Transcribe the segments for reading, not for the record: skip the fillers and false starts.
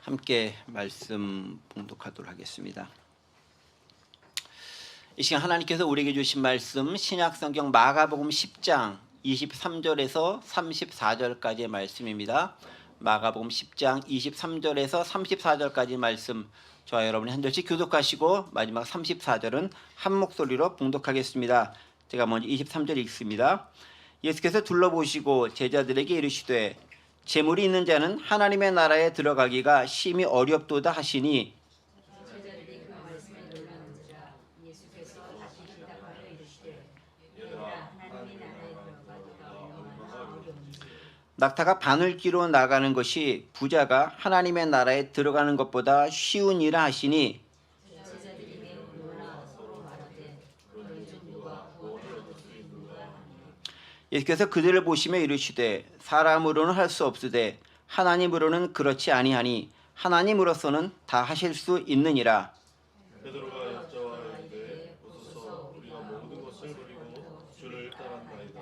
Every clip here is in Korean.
함께 말씀 봉독하도록 하겠습니다. 이 시간 하나님께서 우리에게 주신 말씀 신약성경 마가복음 10장 23절에서 34절까지의 말씀입니다. 마가복음 10장 23절에서 34절까지 말씀 저와 여러분이 한 절씩 교독하시고 마지막 34절은 한 목소리로 봉독하겠습니다. 제가 먼저 23절 읽습니다. 예수께서 둘러보시고 제자들에게 이르시되 재물이 있는 자는 하나님의 나라에 들어가기가 심히 어렵도다 하시니 제자들이 그 말씀에 놀라는지라. 예수께서 다시 대답하여 이르시되 얘들아 하나님의 나라에 들어가기가 얼마나 어려운지. 낙타가 바늘기로 나가는 것이 부자가 하나님의 나라에 들어가는 것보다 쉬운 일이라 하시니 제자들이 매우 놀라 서로 말하되 그러니 좀 누가 구원을 얻을 수 있는가 하니. 예수께서 그들을 보시며 이르시되 사람으로는 할 수 없으되 하나님으로는 그렇지 아니하니 하나님으로서는 다 하실 수 있느니라. 베드로가 여짜와이르되 보소서 우리가 모든 것을 버리고 주를 따랐나이다.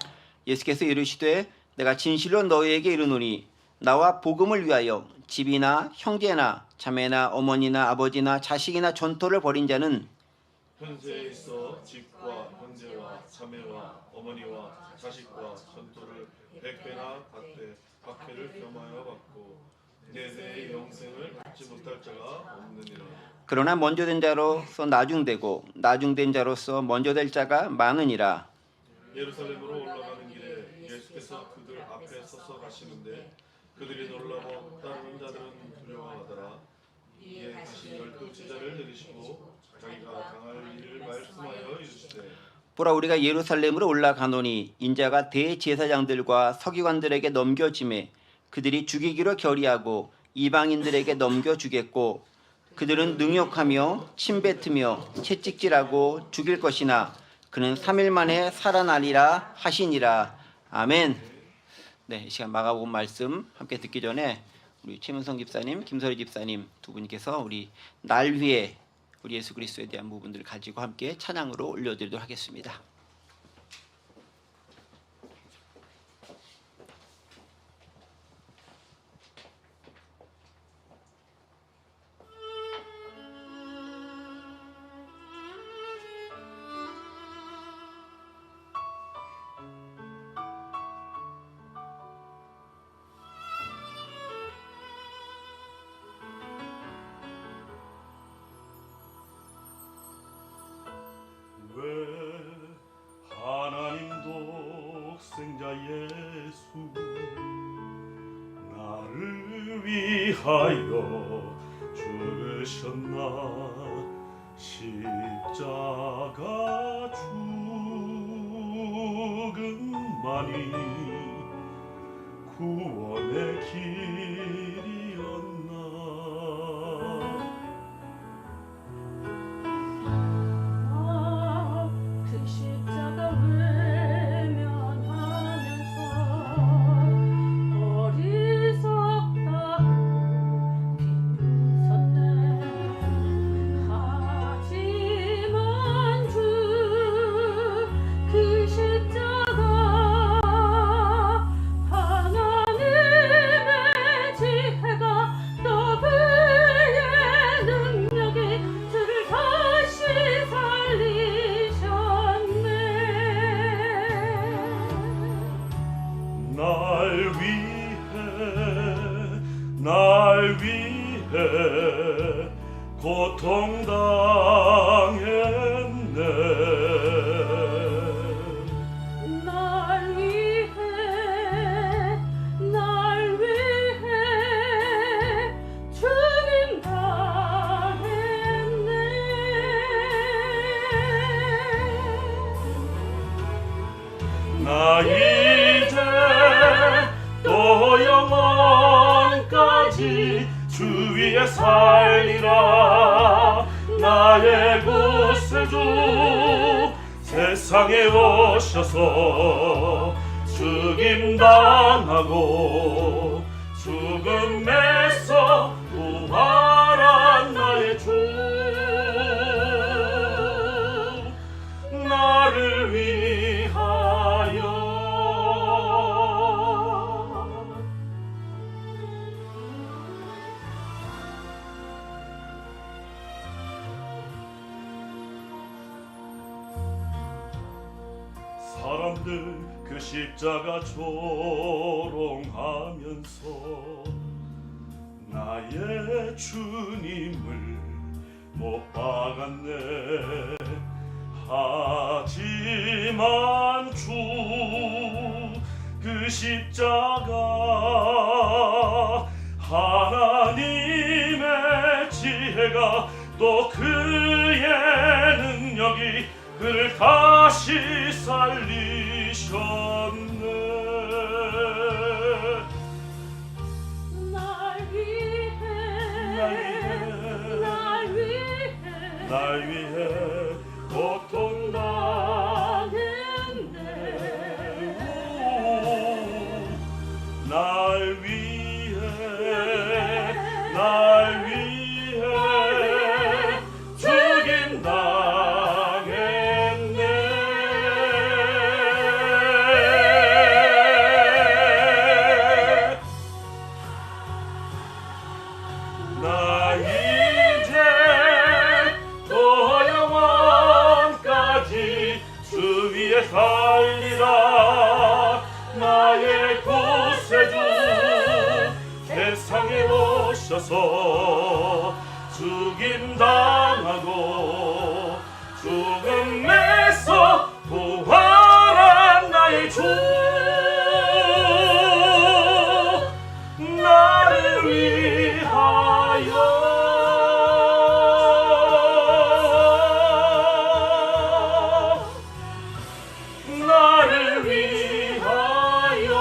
예수께서 이르시되 내가 진실로 너희에게 이르노니 나와 복음을 위하여 집이나 형제나 자매나 어머니나 아버지나 자식이나 전토를 벌인 자는 현세에 있어 집과 형제와 자매와 어머니와 자식과 전토를 100배나 박해를 겸하여 받고 내세의 영생을 받지 못할 자가 없느니라. 그러나 먼저 된 자로서 나중되고 나중된 자로서 먼저 될 자가 많으니라. 예루살렘으로 올라가는 길에 예수께서 그들 앞에 서서 가시는데 그들이 놀라고 따르는 자들은 두려워하더라. 이에 다시 12 제자를 내리시고 자기가 당할 일을 말씀하여 이르시되 보라 우리가 예루살렘으로 올라가노니 인자가 대제사장들과 서기관들에게 넘겨짐에 그들이 죽이기로 결의하고 이방인들에게 넘겨주겠고 그들은 능욕하며 침뱉으며 채찍질하고 죽일 것이나 그는 3일 만에 살아나리라 하시니라. 아멘. 네, 이 시간 마가복음 말씀 함께 듣기 전에 우리 최문성 집사님, 김설희 집사님 두 분께서 우리 날 위에 우리 예수 그리스도에 대한 부분들을 가지고 함께 찬양으로 올려드리도록 하겠습니다. 왜 하나님 독생자 예수 나를 위하여 죽으셨나. 십자가 죽음만이 구원의 길이었나. 그 십자가 외면하면서 어리석다고 비웃었네. 하지만 주 그 십자가 하나님의 지혜가 또 그의 능력이 주를 다시 살리셨네. 날 위해 고통당했네. 날 위해 죽임 당했네. 나 이제 또 영원까지 주 위에 살리라. 나의 구세주 세상에 오셔서 죽임 당하고 죽음에서 부활한 나의 주 나를 위하여 없는 그 십자가 조롱하면서 나의 주님을 못 박았네. 하지만 주 그 십자가 하나님의 지혜가 또 그의 능력이 그를 다시 살리셨네. 날 위해 날 위해 고통당했네. 날 위해 죽임 당했네. 나 이제 또 영원까지 주 위에 살리라. 나의 구세주 세상에 오셔서 죽임 당하고 죽음에서 부활한 나의 주, 나를 위하여, 나를 위하여,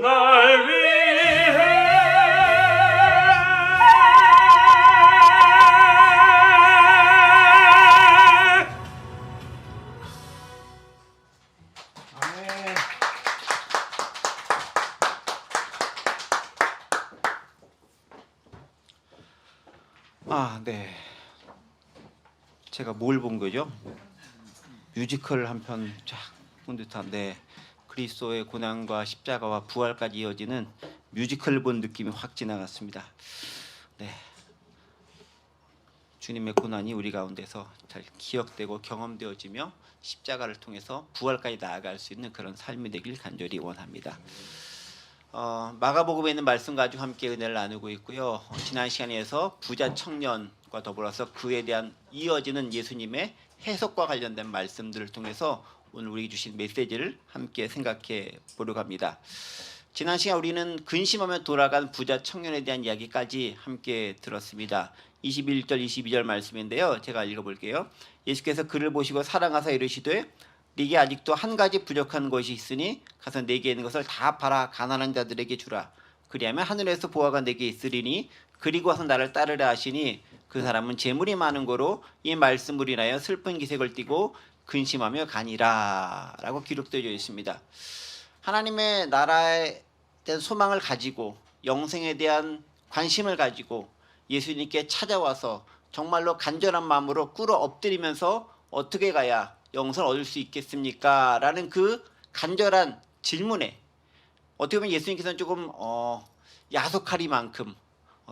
날 위해. 아멘. 네. 제가 뭘 본 거죠? 뮤지컬 한 편 쫙 본 듯한, 네. 그리스도의 고난과 십자가와 부활까지 이어지는 뮤지컬 본 느낌이 확 지나갔습니다. 네. 주님의 고난이 우리 가운데서 잘 기억되고 경험되어지며 십자가를 통해서 부활까지 나아갈 수 있는 그런 삶이 되길 간절히 원합니다. 마가복음에 있는 말씀 가지고 함께 은혜를 나누고 있고요. 지난 시간에서 부자 청년과 더불어서 그에 대한 이어지는 예수님의 해석과 관련된 말씀들을 통해서 오늘 우리에게 주신 메시지를 함께 생각해 보려고 합니다. 지난 시간 우리는 근심하며 돌아간 부자 청년에 대한 이야기까지 함께 들었습니다. 21절 22절 말씀인데요. 제가 읽어볼게요. 예수께서 그를 보시고 사랑하사 이르시되 네게 아직도 한 가지 부족한 것이 있으니 가서 네게 있는 것을 다 팔아 가난한 자들에게 주라. 그리하면 하늘에서 보화가 네게 있으리니 그리고 와서 나를 따르라 하시니 그 사람은 재물이 많은 거로 이 말씀을 인하여 슬픈 기색을 띠고 근심하며 가니라 라고 기록되어 있습니다. 하나님의 나라에 대한 소망을 가지고 영생에 대한 관심을 가지고 예수님께 찾아와서 정말로 간절한 마음으로 꿇어 엎드리면서 어떻게 가야 영생을 얻을 수 있겠습니까? 라는 그 간절한 질문에 어떻게 보면 예수님께서는 조금 야속하리만큼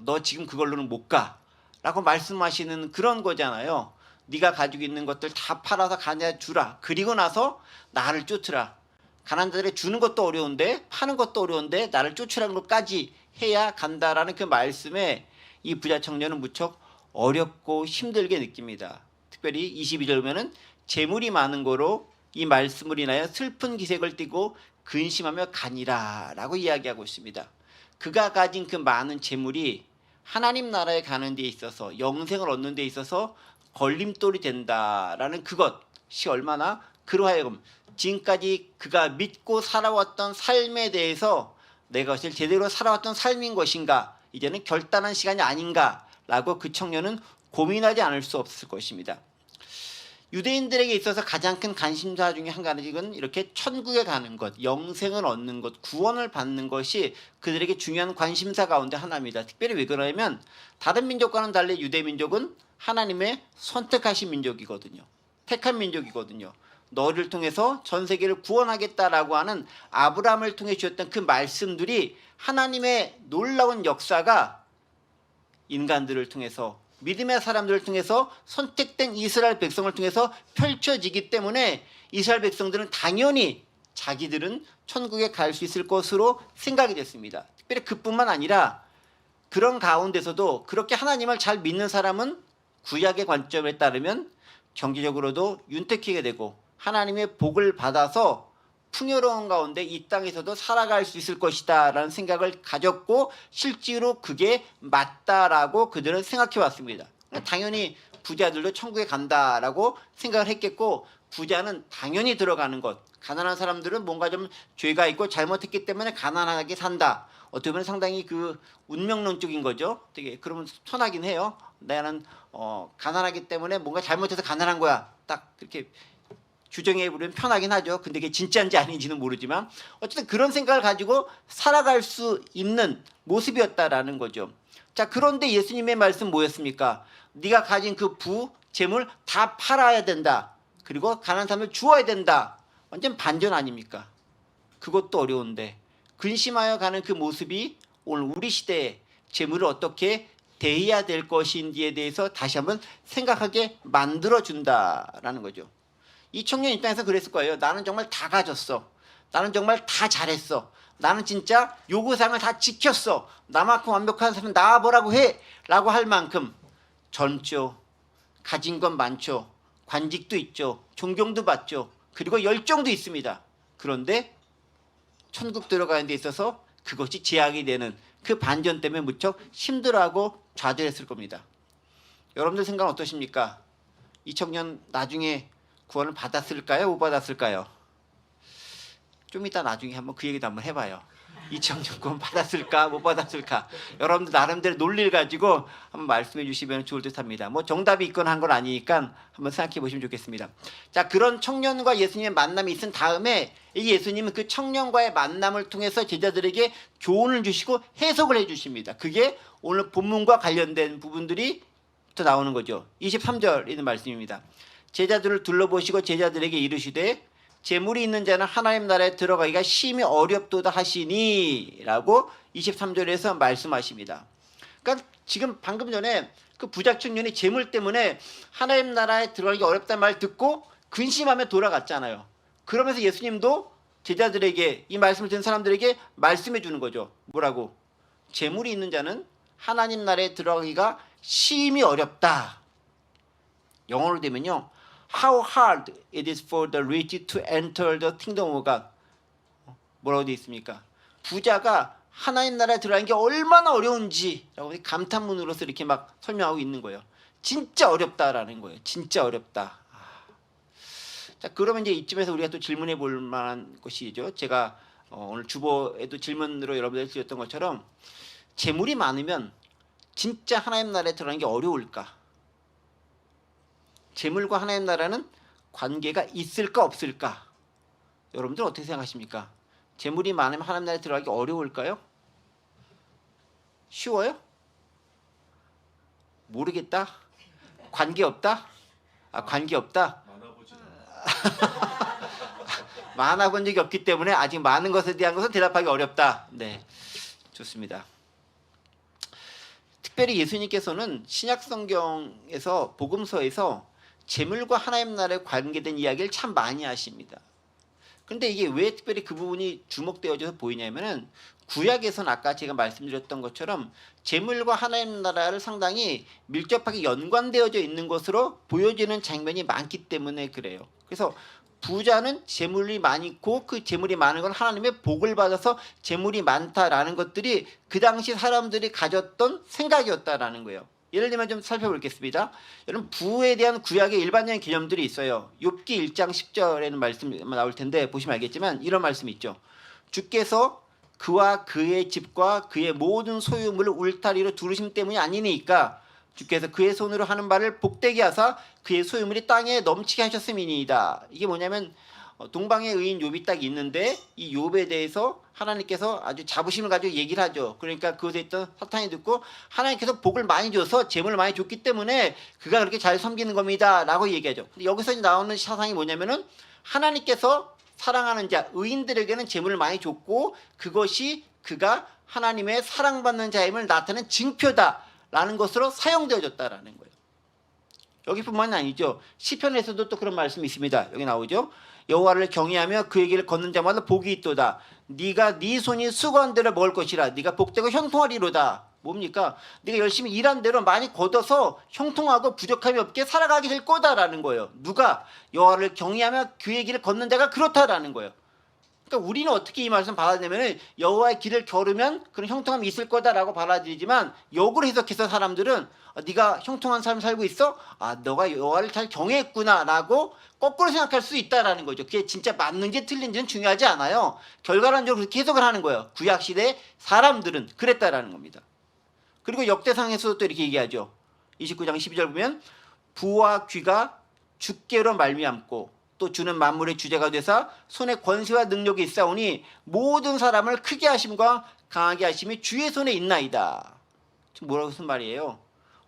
너 지금 그걸로는 못 가 라고 말씀하시는 그런 거잖아요. 네가 가지고 있는 것들 다 팔아서 가냐 주라. 그리고 나서 나를 쫓으라. 가난한 자들에게 주는 것도 어려운데 파는 것도 어려운데 나를 쫓으라는 것까지 해야 간다라는 그 말씀에 이 부자 청년은 무척 어렵고 힘들게 느낍니다. 특별히 22절 보면은 재물이 많은 거로 이 말씀을 인하여 슬픈 기색을 띠고 근심하며 가니라 라고 이야기하고 있습니다. 그가 가진 그 많은 재물이 하나님 나라에 가는 데 있어서 영생을 얻는 데 있어서 걸림돌이 된다라는 그것이 얼마나 그로 하여금 지금까지 그가 믿고 살아왔던 삶에 대해서 내가 사실 제대로 살아왔던 삶인 것인가, 이제는 결단한 시간이 아닌가라고 그 청년은 고민하지 않을 수 없을 것입니다. 유대인들에게 있어서 가장 큰 관심사 중에 한 가지는 이렇게 천국에 가는 것, 영생을 얻는 것, 구원을 받는 것이 그들에게 중요한 관심사 가운데 하나입니다. 특별히 왜 그러냐면 다른 민족과는 달리 유대 민족은 하나님의 선택하신 민족이거든요. 택한 민족이거든요. 너를 통해서 전 세계를 구원하겠다라고 하는 아브라함을 통해 주셨던 그 말씀들이 하나님의 놀라운 역사가 인간들을 통해서 믿음의 사람들을 통해서 선택된 이스라엘 백성을 통해서 펼쳐지기 때문에 이스라엘 백성들은 당연히 자기들은 천국에 갈 수 있을 것으로 생각이 됐습니다. 특별히 그뿐만 아니라 그런 가운데서도 그렇게 하나님을 잘 믿는 사람은 구약의 관점에 따르면 경제적으로도 윤택하게 되고 하나님의 복을 받아서 풍요로운 가운데 이 땅에서도 살아갈 수 있을 것이다 라는 생각을 가졌고 실제로 그게 맞다라고 그들은 생각해 왔습니다. 당연히 부자들도 천국에 간다라고 생각을 했겠고 부자는 당연히 들어가는 것, 가난한 사람들은 뭔가 좀 죄가 있고 잘못했기 때문에 가난하게 산다. 어떻게 보면 상당히 그 운명론적인 거죠. 되게 그러면 편하긴 해요. 나는 가난하기 때문에 뭔가 잘못해서 가난한 거야. 딱 그렇게 규정해 보면 편하긴 하죠. 근데 그게 진짜인지 아닌지는 모르지만 어쨌든 그런 생각을 가지고 살아갈 수 있는 모습이었다라는 거죠. 자, 그런데 예수님의 말씀 뭐였습니까? 네가 가진 그 재물 다 팔아야 된다. 그리고 가난한 사람을 주어야 된다. 완전 반전 아닙니까? 그것도 어려운데 근심하여 가는 그 모습이 오늘 우리 시대에 재물을 어떻게 대해야 될 것인지에 대해서 다시 한번 생각하게 만들어준다라는 거죠. 이 청년 입장에서 그랬을 거예요. 나는 정말 다 가졌어. 나는 정말 다 잘했어. 나는 진짜 요구사항을 다 지켰어. 나만큼 완벽한 사람은 나와보라고 해. 라고 할 만큼 젊죠. 가진 건 많죠. 관직도 있죠. 존경도 받죠. 그리고 열정도 있습니다. 그런데 천국 들어가는 데 있어서 그것이 제약이 되는 그 반전 때문에 무척 힘들어하고 좌절했을 겁니다. 여러분들 생각은 어떠십니까? 이 청년 나중에 구원을 받았을까요? 못 받았을까요? 좀 이따 나중에 한번 그 얘기도 한번 해봐요. 이 청년 구원 받았을까? 못 받았을까? 여러분들 나름대로 논리를 가지고 한번 말씀해 주시면 좋을 듯 합니다. 뭐 정답이 있거나 한 건 아니니까 한번 생각해 보시면 좋겠습니다. 자, 그런 청년과 예수님의 만남이 있은 다음에 이 예수님은 그 청년과의 만남을 통해서 제자들에게 교훈을 주시고 해석을 해 주십니다. 그게 오늘 본문과 관련된 부분들이 더 나오는 거죠. 23절 있는 말씀입니다. 제자들을 둘러보시고 제자들에게 이르시되 재물이 있는 자는 하나님 나라에 들어가기가 심히 어렵도다 하시니 라고 23절에서 말씀하십니다. 그러니까 지금 방금 전에 그 부자 청년이 재물 때문에 하나님 나라에 들어가기 어렵다는 말 듣고 근심하며 돌아갔잖아요. 그러면서 예수님도 제자들에게 이 말씀을 듣는 사람들에게 말씀해 주는 거죠. 뭐라고? 재물이 있는 자는 하나님 나라에 들어가기가 심히 어렵다. 영어로 되면요. How hard it is for the rich to enter the kingdom of God. 뭐라고 되어 있습니까? 부자가 하나님 나라에 들어가는 게 얼마나 어려운지라고 감탄문으로서 이렇게 막 설명하고 있는 거예요. 진짜 어렵다라는 거예요. 진짜 어렵다. 자, 그러면 이제 이쯤에서 우리가 또 질문해 볼 만한 것이죠. 제가 오늘 주보에도 질문으로 여러분들 드렸던 것처럼 재물이 많으면 진짜 하나님 나라에 들어가는 게 어려울까? 재물과 하나님 나라는 관계가 있을까 없을까? 여러분들 어떻게 생각하십니까? 재물이 많으면 하나님 나라에 들어가기 어려울까요? 쉬워요? 모르겠다? 관계없다? 관계없다? 만나본 적이 없기 때문에 아직 많은 것에 대한 것은 대답하기 어렵다. 네, 좋습니다. 특별히 예수님께서는 신약 성경에서 복음서에서 재물과 하나님 나라에 관계된 이야기를 참 많이 하십니다. 그런데 이게 왜 특별히 그 부분이 주목되어져서 보이냐면은 구약에서는 아까 제가 말씀드렸던 것처럼 재물과 하나님 나라를 상당히 밀접하게 연관되어져 있는 것으로 보여지는 장면이 많기 때문에 그래요. 그래서 부자는 재물이 많고 그 재물이 많은 건 하나님의 복을 받아서 재물이 많다라는 것들이 그 당시 사람들이 가졌던 생각이었다라는 거예요. 예를 들면 좀 살펴보겠습니다. 여러분 부에 대한 구약의 일반적인 개념들이 있어요. 욥기 1장 10절에는 말씀 나올 텐데 보시면 알겠지만 이런 말씀이 있죠. 주께서 그와 그의 집과 그의 모든 소유물을 울타리로 두르심 때문이 아니니까 주께서 그의 손으로 하는 바를 복되게 하사 그의 소유물이 땅에 넘치게 하셨음이니이다. 이게 뭐냐면 동방의 의인 욥이 딱 있는데 이 욥에 대해서 하나님께서 아주 자부심을 가지고 얘기를 하죠. 그러니까 그것에 있던 사탄이 듣고 하나님께서 복을 많이 줘서 재물을 많이 줬기 때문에 그가 그렇게 잘 섬기는 겁니다 라고 얘기하죠. 근데 여기서 나오는 사상이 뭐냐면은 하나님께서 사랑하는 자 의인들에게는 재물을 많이 줬고 그것이 그가 하나님의 사랑받는 자임을 나타내는 증표다 라는 것으로 사용되어졌다라는 거예요. 여기뿐만 아니죠. 시편에서도 또 그런 말씀이 있습니다. 여기 나오죠. 여호와를 경외하며 그의 길을 걷는 자마다 복이 있도다. 네가 네 손이 수고한 대로 먹을 것이라. 네가 복되고 형통하리로다. 뭡니까? 네가 열심히 일한 대로 많이 걷어서 형통하고 부족함이 없게 살아가게 될 거다라는 거예요. 누가? 여호와를 경외하며 그의 길을 걷는 자가 그렇다라는 거예요. 그러니까 우리는 어떻게 이 말씀 받아들이냐면 여호와의 길을 걸으면 그런 형통함이 있을 거다라고 받아들이지만 역으로 해석해서 사람들은 네가 형통한 삶 살고 있어? 너가 여호와를 잘 경외했구나라고 거꾸로 생각할 수 있다라는 거죠. 그게 진짜 맞는지 틀린지는 중요하지 않아요. 결과론적으로 그렇게 해석을 하는 거예요. 구약 시대 사람들은 그랬다라는 겁니다. 그리고 역대상에서도 또 이렇게 얘기하죠. 29장 12절 보면 부와 귀가 주께로 말미암고 또 주는 만물의 주제가 되사 손에 권세와 능력이 있사오니 모든 사람을 크게 하심과 강하게 하심이 주의 손에 있나이다. 지금 뭐라고 무슨 말이에요?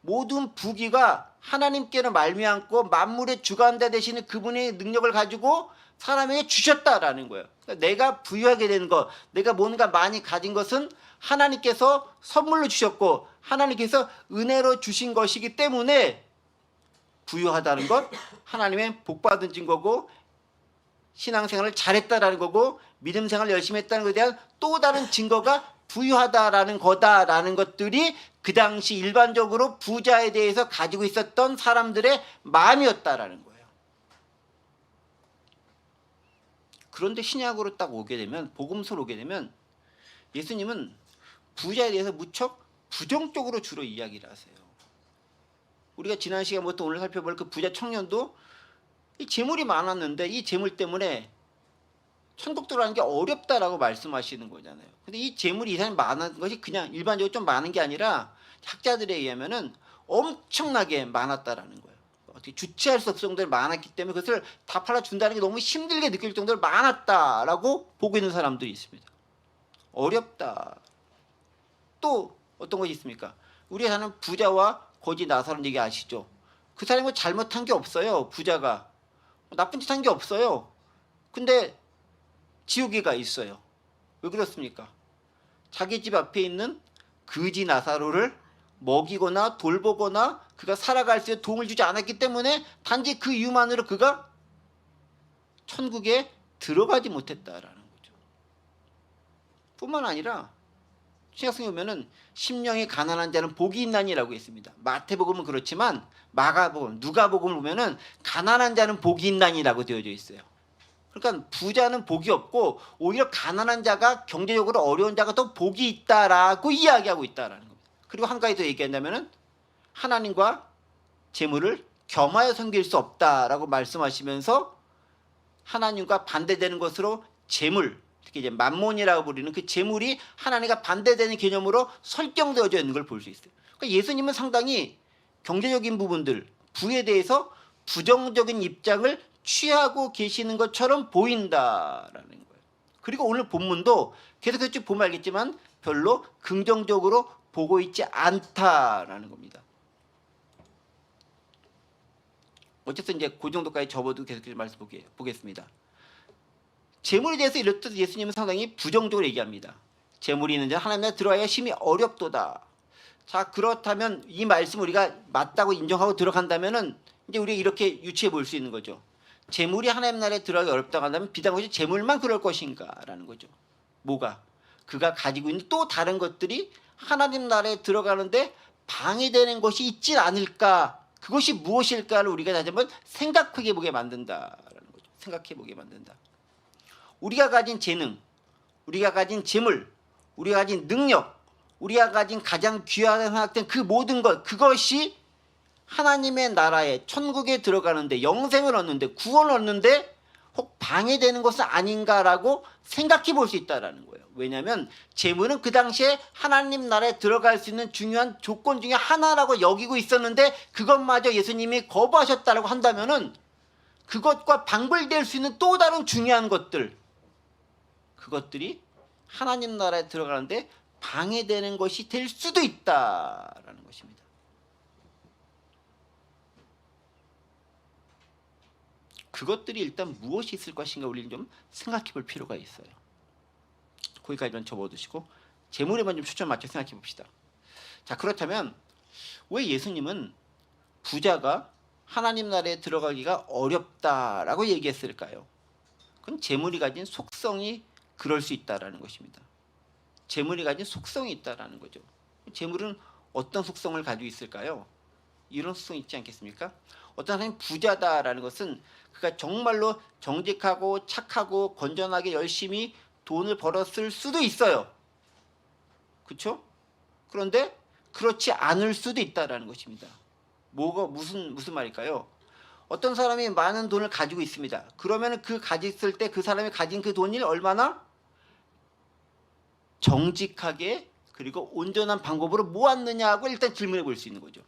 모든 부귀가 하나님께로 말미암고 만물의 주관자 되시는 그분의 능력을 가지고 사람에게 주셨다라는 거예요. 그러니까 내가 부유하게 된 것, 내가 뭔가 많이 가진 것은 하나님께서 선물로 주셨고 하나님께서 은혜로 주신 것이기 때문에 부유하다는 것, 하나님의 복받은 증거고 신앙생활을 잘했다라는 거고 믿음생활을 열심히 했다는 것에 대한 또 다른 증거가 부유하다라는 거다라는 것들이 그 당시 일반적으로 부자에 대해서 가지고 있었던 사람들의 마음이었다라는 거예요. 그런데 신약으로 딱 오게 되면 복음서로 오게 되면 예수님은 부자에 대해서 무척 부정적으로 주로 이야기를 하세요. 우리가 지난 시간부터 오늘 살펴볼 그 부자 청년도 이 재물이 많았는데 이 재물 때문에 천국 들어가는 게 어렵다라고 말씀하시는 거잖아요. 근데 이 재물이 이 사람이 많은 것이 그냥 일반적으로 좀 많은 게 아니라 학자들에 의하면은 엄청나게 많았다라는 거예요. 어떻게 주체할 수 없을 정도로 많았기 때문에 그것을 다 팔아준다는 게 너무 힘들게 느낄 정도로 많았다라고 보고 있는 사람들이 있습니다. 어렵다. 또 어떤 것이 있습니까? 우리가 사는 부자와 거지 나사로는 얘기 아시죠? 그 사람이 뭐 잘못한 게 없어요. 부자가 나쁜 짓 한 게 없어요. 근데 지옥에가 있어요. 왜 그렇습니까? 자기 집 앞에 있는 거지 나사로를 먹이거나 돌보거나 그가 살아갈 수 있는 도움을 주지 않았기 때문에 단지 그 이유만으로 그가 천국에 들어가지 못했다라는 거죠. 뿐만 아니라 신약성에 보면은 심령이 가난한 자는 복이 있나니라고 했습니다. 마태복음은 그렇지만 마가복음, 누가복음을 보면은 가난한 자는 복이 있나니라고 되어져 있어요. 그러니까 부자는 복이 없고 오히려 가난한 자가 경제적으로 어려운 자가 더 복이 있다라고 이야기하고 있다라는 겁니다. 그리고 한 가지 더 얘기한다면은 하나님과 재물을 겸하여 섬길 수 없다라고 말씀하시면서 하나님과 반대되는 것으로 재물, 특히 이제 만몬이라고 부르는 그 재물이 하나님과 반대되는 개념으로 설정되어져 있는 걸 볼 수 있어요. 그러니까 예수님은 상당히 경제적인 부분들, 부에 대해서 부정적인 입장을 취하고 계시는 것처럼 보인다라는 거예요. 그리고 오늘 본문도 계속해서 쭉 보면 알겠지만 별로 긍정적으로 보고 있지 않다라는 겁니다. 어쨌든 이제 그 정도까지 접어도 계속해서 말씀 보겠습니다. 재물에 대해서 이렇듯 예수님은 상당히 부정적으로 얘기합니다. 재물이 있는 자 하나님 나라에 들어가기가 심히 어렵도다. 자, 그렇다면 이 말씀 우리가 맞다고 인정하고 들어간다면은 이제 우리가 이렇게 유추해 볼 수 있는 거죠. 재물이 하나님 나라에 들어가기 어렵다고 한다면 비단 것이 재물만 그럴 것인가라는 거죠. 뭐가? 그가 가지고 있는 또 다른 것들이 하나님 나라에 들어가는데 방해되는 것이 있지 않을까? 그것이 무엇일까를 우리가 다시 한번 생각해 보게 만든다라는 거죠. 생각해 보게 만든다. 우리가 가진 재능, 우리가 가진 재물, 우리가 가진 능력, 우리가 가진 가장 귀하게 생각된 그 모든 것, 그것이 하나님의 나라에 천국에 들어가는데 영생을 얻는데 구원을 얻는데 혹 방해되는 것은 아닌가라고 생각해 볼 수 있다는 거예요. 왜냐하면 재물은 그 당시에 하나님 나라에 들어갈 수 있는 중요한 조건 중에 하나라고 여기고 있었는데 그것마저 예수님이 거부하셨다고 한다면은 그것과 방불될 수 있는 또 다른 중요한 것들, 그것들이 하나님 나라에 들어가는데 방해되는 것이 될 수도 있다라는 것입니다. 그것들이 일단 무엇이 있을 것인가 우리는 좀 생각해 볼 필요가 있어요. 거기까지만 접어두시고 재물에만 좀 초점 맞춰 생각해 봅시다. 자, 그렇다면 왜 예수님은 부자가 하나님 나라에 들어가기가 어렵다라고 얘기했을까요? 그건 재물이 가진 속성이 그럴 수 있다라는 것입니다. 재물이 가진 속성이 있다라는 거죠. 재물은 어떤 속성을 가지고 있을까요? 이런 속성이 있지 않겠습니까? 어떤 사람이 부자다라는 것은 그가 정말로 정직하고 착하고 건전하게 열심히 돈을 벌었을 수도 있어요. 그렇죠? 그런데 그렇지 않을 수도 있다라는 것입니다. 뭐가 무슨 말일까요? 어떤 사람이 많은 돈을 가지고 있습니다. 그러면 그 가졌을 때 그 사람이 가진 그 돈을 얼마나 정직하게 그리고 온전한 방법으로 모았느냐고 일단 질문해 볼 수 있는 거죠.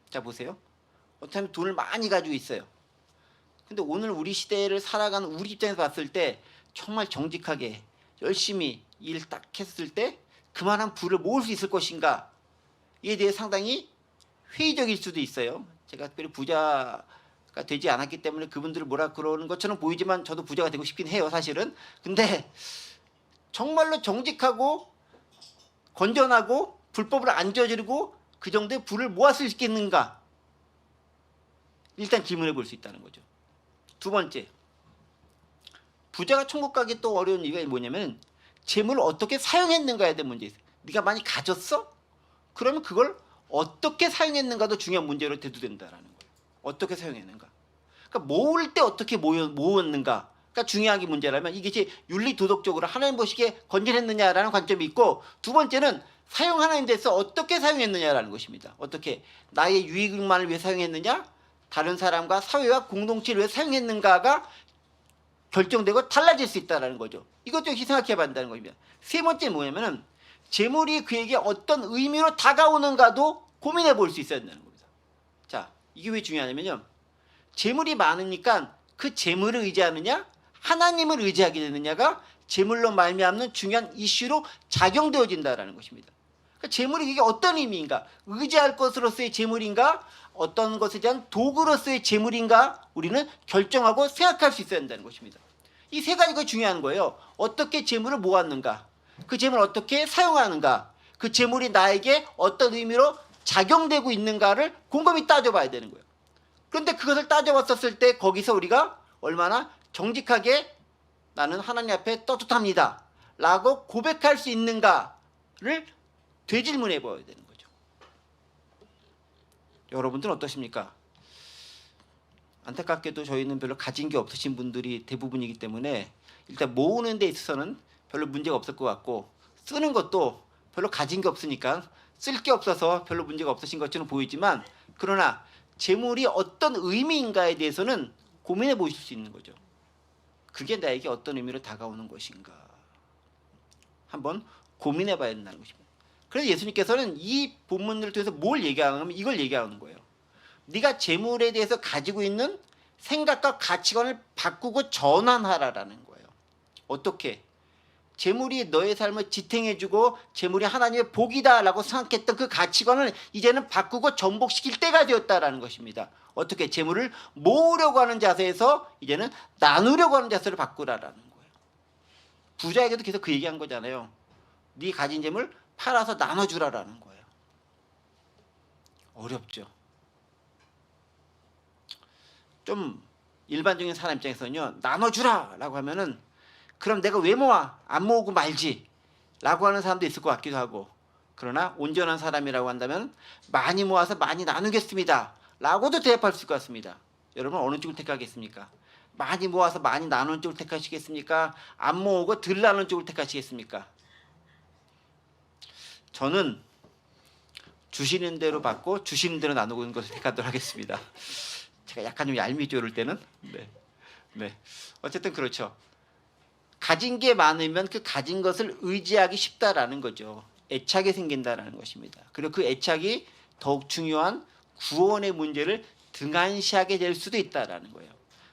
자, 보세요. 어떤 사람이 돈을 많이 가지고 있어요. 근데 오늘 우리 시대를 살아가는 우리 입장에서 봤을 때 정말 정직하게 열심히 일 딱 했을 때 그만한 부를 모을 수 있을 것인가? 이에 대해 상당히 회의적일 수도 있어요. 제가 특별히 부자가 되지 않았기 때문에 그분들을 뭐라 그러는 것처럼 보이지만 저도 부자가 되고 싶긴 해요, 사실은. 근데 정말로 정직하고 건전하고 불법을 안 저지르고 그 정도의 부를 모았을 수 있겠는가? 일단 질문해 볼 수 있다는 거죠. 두 번째, 부자가 천국 가기 또 어려운 이유가 뭐냐면 재물을 어떻게 사용했는가에 대한 문제 있어요. 네가 많이 가졌어? 그러면 그걸 어떻게 사용했는가도 중요한 문제로 대두된다라는 거예요. 어떻게 사용했는가? 그러니까 모을 때 어떻게 모았는가? 그러니까 중요한 게 문제라면 이게 윤리 도덕적으로 하나님 보시기에 건전했느냐라는 관점이 있고, 두 번째는 사용하는 데서 어떻게 사용했느냐라는 것입니다. 어떻게 나의 유익만을 위해 사용했느냐, 다른 사람과 사회와 공동체를 위해 사용했는가가 결정되고 달라질 수 있다는 거죠. 이것도 역시 생각해 봐야 한다는 겁니다. 세 번째 뭐냐면은 재물이 그에게 어떤 의미로 다가오는가도 고민해 볼 수 있어야 된다는 겁니다. 자, 이게 왜 중요하냐면요, 재물이 많으니까 그 재물을 의지하느냐 하나님을 의지하게 되느냐가 재물로 말미암는 중요한 이슈로 작용되어진다는 것입니다. 그러니까 재물이 이게 어떤 의미인가, 의지할 것으로서의 재물인가, 어떤 것에 대한 도구로서의 재물인가 우리는 결정하고 생각할 수 있어야 한다는 것입니다. 이 세 가지가 중요한 거예요. 어떻게 재물을 모았는가, 그 재물을 어떻게 사용하는가, 그 재물이 나에게 어떤 의미로 작용되고 있는가를 곰곰이 따져봐야 되는 거예요. 그런데 그것을 따져봤었을 때 거기서 우리가 얼마나 정직하게 나는 하나님 앞에 떳떳합니다 라고 고백할 수 있는가를 되질문해 봐야 되는 거죠. 여러분들은 어떠십니까? 안타깝게도 저희는 별로 가진 게 없으신 분들이 대부분이기 때문에 일단 모으는 데 있어서는 별로 문제가 없을 것 같고, 쓰는 것도 별로 가진 게 없으니까 쓸 게 없어서 별로 문제가 없으신 것처럼 보이지만, 그러나 재물이 어떤 의미인가에 대해서는 고민해 보실 수 있는 거죠. 그게 나에게 어떤 의미로 다가오는 것인가 한번 고민해 봐야 된다는 것입니다. 그래서 예수님께서는 이 본문을 통해서 뭘 얘기하냐면 이걸 얘기하는 거예요. 네가 재물에 대해서 가지고 있는 생각과 가치관을 바꾸고 전환하라라는 거예요. 어떻게? 재물이 너의 삶을 지탱해주고 재물이 하나님의 복이다라고 생각했던 그 가치관을 이제는 바꾸고 전복시킬 때가 되었다라는 것입니다. 어떻게? 재물을 모으려고 하는 자세에서 이제는 나누려고 하는 자세로 바꾸라라는 거예요. 부자에게도 계속 그 얘기한 거잖아요. 네 가진 재물 팔아서 나눠주라라는 거예요. 어렵죠. 좀 일반적인 사람 입장에서는요, 나눠주라라고 하면은 그럼 내가 왜 모아? 안 모으고 말지 라고 하는 사람도 있을 것 같기도 하고, 그러나 온전한 사람이라고 한다면 많이 모아서 많이 나누겠습니다 라고도 대답할 수 있을 것 같습니다. 여러분 어느 쪽을 택하겠습니까? 많이 모아서 많이 나누는 쪽을 택하시겠습니까? 안 모으고 덜 나누는 쪽을 택하시겠습니까? 저는 주시는 대로 받고 주시는 대로 나누는 것을 택하도록 하겠습니다. 제가 약간 좀 얄밉죠, 이럴 때는. 네. 어쨌든 그렇죠. 가진 게 많으면 그 가진 것을 의지하기 쉽다라는 거죠. 애착이 생긴다라는 것입니다. 그리고 그 애착이 더욱 중요한 구원의 문제를 등한시하게 될 수도 있다라는 거예요.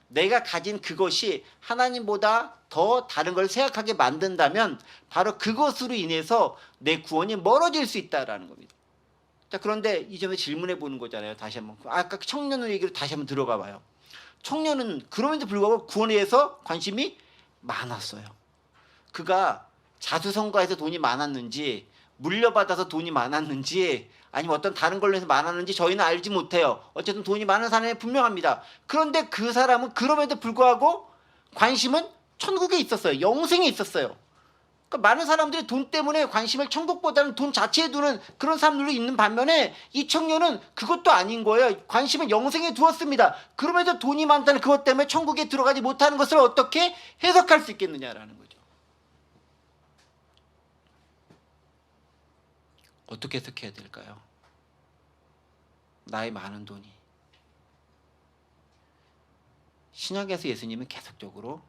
내가 가진 그것이 하나님보다 더 다른 걸 생각하게 만든다면 바로 그것으로 인해서 내 구원이 멀어질 수 있다라는 겁니다. 자, 그런데 이 점에 질문해 보는 거잖아요. 다시 한번. 아까 청년의 얘기로 다시 한번 들어가 봐요. 청년은 그럼에도 불구하고 구원에 대해서 관심이 많았어요. 그가 자수성가해서 돈이 많았는지 물려받아서 돈이 많았는지 아니면 어떤 다른 걸로 해서 많았는지 저희는 알지 못해요. 어쨌든 돈이 많은 사람이 분명합니다. 그런데 그 사람은 그럼에도 불구하고 관심은 천국에 있었어요. 영생에 있었어요. 그러니까 많은 사람들이 돈 때문에 관심을 천국보다는 돈 자체에 두는 그런 사람들도 있는 반면에 이 청년은 그것도 아닌 거예요. 관심은 영생에 두었습니다. 그럼에도 돈이 많다는 그것 때문에 천국에 들어가지 못하는 것을 어떻게 해석할 수 있겠느냐라는 거죠. 어떻게 해석해야 될까요? 나의 많은 돈이. 신약에서 예수님은 계속적으로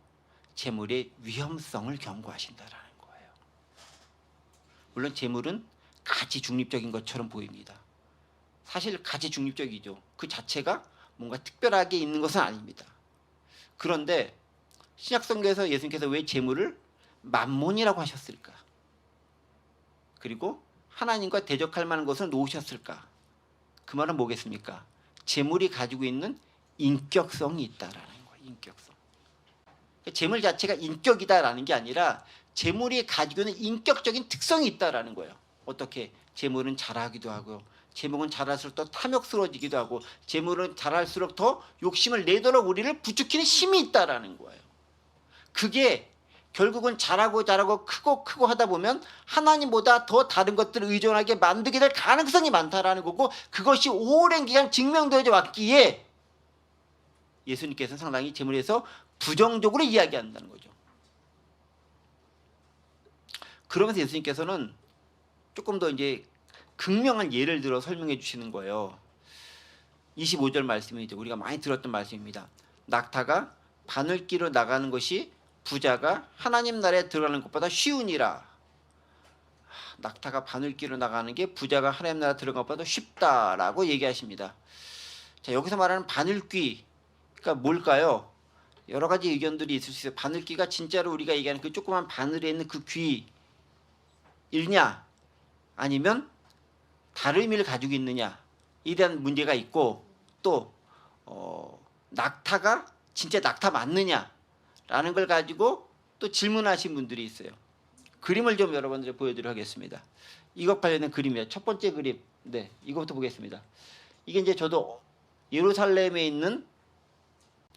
재물의 위험성을 경고하신다라는 거예요. 물론 재물은 가치 중립적인 것처럼 보입니다. 사실 가치 중립적이죠. 그 자체가 뭔가 특별하게 있는 것은 아닙니다. 그런데 신약성경에서 예수님께서 왜 재물을 만몬이라고 하셨을까? 그리고 하나님과 대적할 만한 것을 놓으셨을까? 그 말은 뭐겠습니까? 재물이 가지고 있는 인격성이 있다라는 거예요. 인격성. 재물 자체가 인격이다라는 게 아니라 재물이 가지고 있는 인격적인 특성이 있다라는 거예요. 어떻게? 재물은 자라기도 하고요. 재물은 자랄수록 더 탐욕스러워지기도 하고 재물은 자랄수록 더 욕심을 내도록 우리를 부추기는 힘이 있다라는 거예요. 그게 결국은 자라고 크고 하다 보면 하나님보다 더 다른 것들을 의존하게 만들게 될 가능성이 많다라는 거고 그것이 오랜 기간 증명되어 왔기에 예수님께서는 상당히 재물에 대해서 부정적으로 이야기한다는 거죠. 그러면서 예수님께서는 조금 더 이제 극명한 예를 들어 설명해 주시는 거예요. 25절 말씀이죠. 우리가 많이 들었던 말씀입니다. 낙타가 바늘기로 나가는 것이 부자가 하나님 나라에 들어가는 것보다 쉬우니라. 낙타가 바늘기로 나가는 게 부자가 하나님 나라에 들어가는 것보다 쉽다라고 얘기하십니다. 자, 여기서 말하는 바늘귀, 그러니까 뭘까요? 여러 가지 의견들이 있을 수 있어요. 바늘귀가 진짜로 우리가 얘기하는 그 조그만 바늘에 있는 그 귀이냐, 아니면 다른 의미를 가지고 있느냐에 대한 문제가 있고, 또 낙타가 진짜 낙타 맞느냐라는 걸 가지고 또 질문하신 분들이 있어요. 그림을 좀 여러분들 보여드리도록 하겠습니다. 이것 관련된 그림이에요. 첫 번째 그림, 네, 이거부터 보겠습니다. 이게 이제 저도 예루살렘에 있는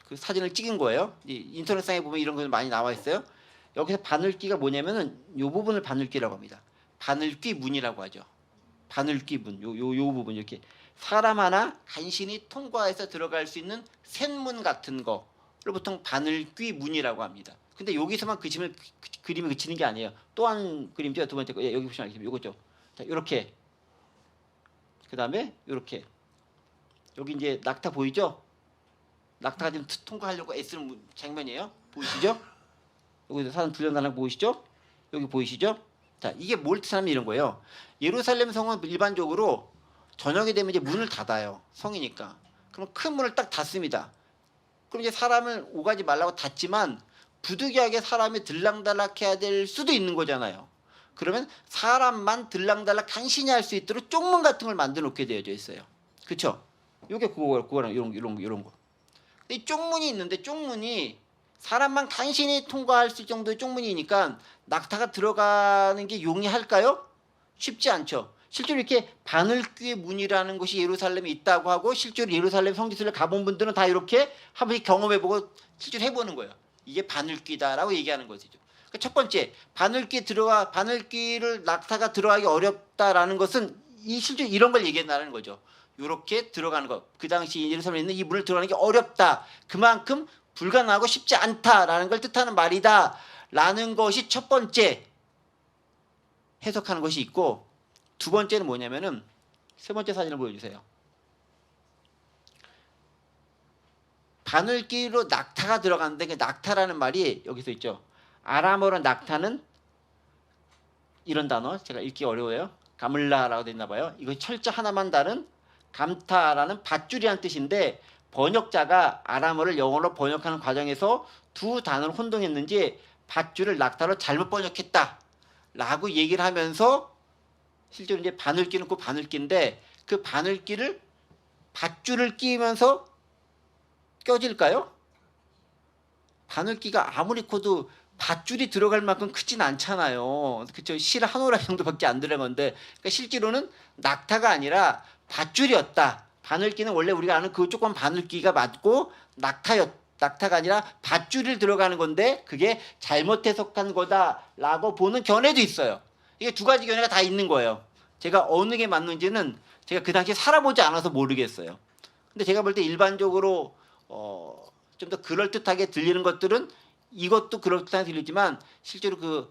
그 사진을 찍은 거예요. 인터넷상에 보면 이런 거 많이 나와 있어요. 여기서 바늘귀가 뭐냐면은 이 부분을 바늘귀라고 합니다. 바늘귀 문이라고 하죠. 바늘귀 문, 요 부분 이렇게 사람 하나 간신히 통과해서 들어갈 수 있는 샘문 같은 거를 보통 바늘귀 문이라고 합니다. 근데 여기서만 그림이 그치는 게 아니에요. 또 한 그림죠. 두 번째 거, 여기 보시면 알겠습니다. 요거죠. 자, 이렇게. 그 다음에 이렇게. 여기 이제 낙타 보이죠? 낙타가 지금 통과하려고 애쓰는 장면이에요. 보이시죠? 여기서 사람 들려나는 거 보이시죠? 여기 보이시죠? 자, 이게 뭘 뜻하냐면 이런 거예요. 예루살렘 성은 일반적으로 저녁이 되면 이제 문을 닫아요. 성이니까. 그럼 큰 문을 딱 닫습니다. 그럼 이제 사람을 오가지 말라고 닫지만 부득이하게 사람이 들락달락해야 될 수도 있는 거잖아요. 그러면 사람만 들락달락 간신히 할 수 있도록 쪽문 같은 걸 만들어 놓게 되어져 있어요. 그렇죠? 요게 그거랑 이런 거. 이 쪽문이 있는데 쪽문이 사람만 간신히 통과할 수 있을 정도의 쪽문이니까 낙타가 들어가는 게 용이할까요? 쉽지 않죠. 실제로 이렇게 바늘귀의 문이라는 곳이 예루살렘에 있다고 하고 실제로 예루살렘 성지순례 가본 분들은 다 이렇게 한 번씩 경험해보고 실제로 해보는 거예요. 이게 바늘귀다라고 얘기하는 것이죠. 그러니까 첫 번째, 바늘귀를 낙타가 들어가기 어렵다라는 것은 실제로 이런 걸 얘기한다는 거죠. 이렇게 들어가는 것. 그 당시 예루살렘에 있는 이 문을 들어가는 게 어렵다. 그만큼 불가능하고 쉽지 않다라는 걸 뜻하는 말이다. 라는 것이 첫 번째 해석하는 것이 있고, 두 번째는 뭐냐면은 세 번째 사진을 보여주세요. 바늘귀로 낙타가 들어가는데 그 낙타라는 말이 여기서 있죠. 아람어로 낙타는 이런 단어 제가 읽기 어려워요. 가물라라고 되어 있나 봐요. 이거 철자 하나만 다른 감타라는 밧줄이라는 뜻인데 번역자가 아람어를 영어로 번역하는 과정에서 두 단어를 혼동했는지 밧줄을 낙타로 잘못 번역했다 라고 얘기를 하면서 실제로 이제 바늘귀는 그 바늘귀인데 그 바늘귀를 밧줄을 끼면서 껴질까요? 바늘귀가 아무리 커도 밧줄이 들어갈 만큼 크진 않잖아요. 그쵸? 실 한 오라 정도밖에 안 들어간데 그러니까 실제로는 낙타가 아니라 밧줄이었다. 바늘귀는 원래 우리가 아는 그 조그만 바늘귀가 맞고 낙타가 아니라 밧줄이 들어가는 건데 그게 잘못 해석한 거다라고 보는 견해도 있어요. 이게 두 가지 견해가 다 있는 거예요. 제가 어느 게 맞는지는 제가 그 당시에 살아보지 않아서 모르겠어요. 근데 제가 볼 때 일반적으로 좀 더 그럴듯하게 들리는 것들은 이것도 그럴듯하게 들리지만 실제로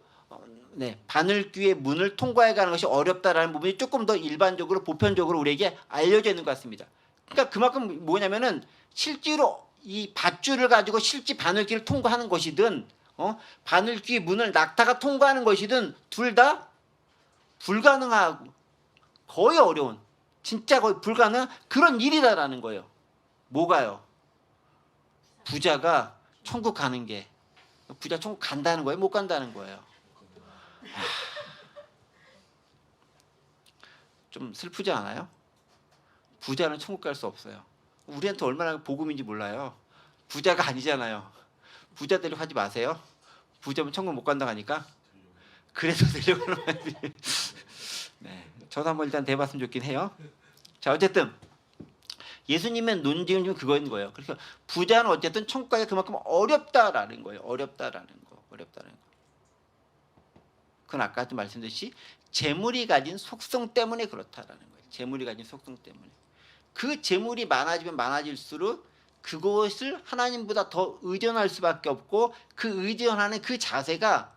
바늘귀의 문을 통과해 가는 것이 어렵다라는 부분이 조금 더 일반적으로 보편적으로 우리에게 알려져 있는 것 같습니다. 그러니까 그만큼 뭐냐면은 실제로 이 밧줄을 가지고 실제 바늘귀를 통과하는 것이든 바늘귀 문을 낙타가 통과하는 것이든 둘 다 불가능하고 거의 어려운 진짜 거의 불가능한 그런 일이다라는 거예요. 뭐가요? 부자가 천국 가는 게 부자 천국 간다는 거예요? 못 간다는 거예요? 좀 슬프지 않아요? 부자는 천국 갈 수 없어요. 우리한테 얼마나 복음인지 몰라요. 부자가 아니잖아요. 부자대로 하지 마세요. 부자면 천국 못 간다고 하니까 그래서 되려고 하는 거지. 네, 저도 한번 일단 대봤으면 좋긴 해요. 자, 어쨌든 예수님의 논지는 좀 그거인 거예요. 그래서 부자는 어쨌든 천국 가기가 그만큼 어렵다라는 거예요. 어렵다라는 거. 그건 아까도 말씀드렸듯이 재물이 가진 속성 때문에 그렇다라는 거예요. 재물이 가진 속성 때문에. 그 재물이 많아지면 많아질수록 그것을 하나님보다 더 의존할 수밖에 없고 그 의존하는 그 자세가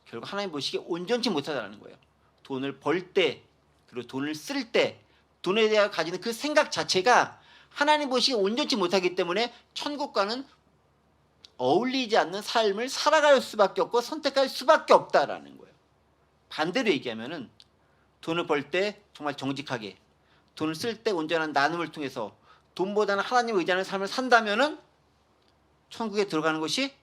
결국 하나님 보시기에 온전치 못하다는 거예요. 돈을 벌 때 그리고 돈을 쓸 때 돈에 대해 가지는 그 생각 자체가 하나님 보시기에 온전치 못하기 때문에 천국과는 어울리지 않는 삶을 살아갈 수밖에 없고 선택할 수밖에 없다라는 거예요. 반대로 얘기하면은 돈을 벌 때 정말 정직하게 돈을 쓸 때 온전한 나눔을 통해서 돈보다는 하나님을 의지하는 삶을 산다면은 천국에 들어가는 것이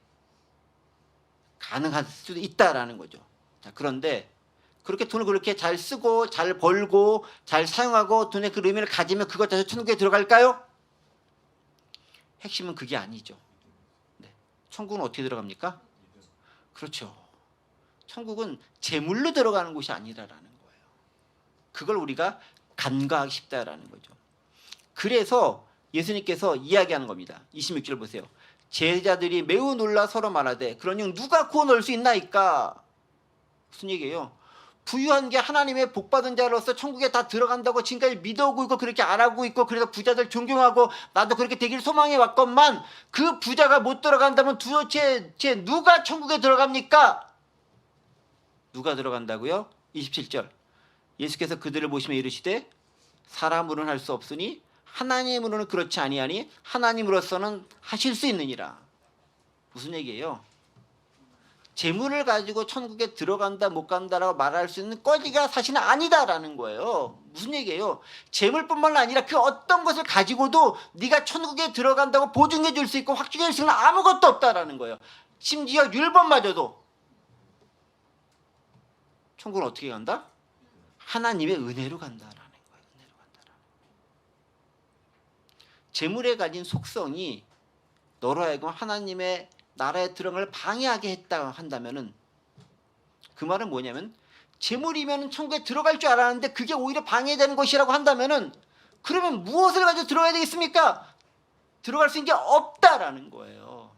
가능할 수도 있다라는 거죠. 자, 그런데 그렇게 돈을 그렇게 잘 쓰고 잘 벌고 잘 사용하고 돈의 그 의미를 가지면 그것 자체 천국에 들어갈까요? 핵심은 그게 아니죠. 네. 천국은 어떻게 들어갑니까? 그렇죠. 천국은 재물로 들어가는 곳이 아니라는 거예요. 그걸 우리가 간과하기 쉽다라는 거죠. 그래서 예수님께서 이야기하는 겁니다. 26절 보세요. 제자들이 매우 놀라 서로 말하되 그러니 누가 구원 얻을 수 있나이까? 무슨 얘기예요? 부유한 게 하나님의 복받은 자로서 천국에 다 들어간다고 지금까지 믿어오고 있고 그렇게 안 하고 있고 그래서 부자들 존경하고 나도 그렇게 되기를 소망해 왔건만 그 부자가 못 들어간다면 도대체 누가 천국에 들어갑니까? 누가 들어간다고요? 27절 예수께서 그들을 보시며 이르시되 사람으로는 할 수 없으니 하나님으로는 그렇지 아니하니 하나님으로서는 하실 수 있느니라. 무슨 얘기예요? 재물을 가지고 천국에 들어간다 못 간다라고 말할 수 있는 거지가 사실은 아니다라는 거예요. 무슨 얘기예요? 재물뿐만 아니라 그 어떤 것을 가지고도 네가 천국에 들어간다고 보증해 줄 수 있고 확증해 줄 수 있는 아무것도 없다라는 거예요. 심지어 율법마저도 천국은 어떻게 간다? 하나님의 은혜로 간다라는 거예요. 은혜로 간다라는. 재물에 가진 속성이 너로 하여금 하나님의 나라의 들어갈 방해하게 했다 한다면은 그 말은 뭐냐면 재물이면 천국에 들어갈 줄 알았는데 그게 오히려 방해되는 것이라고 한다면은 그러면 무엇을 가지고 들어가야 되겠습니까? 들어갈 수 있는 게 없다라는 거예요.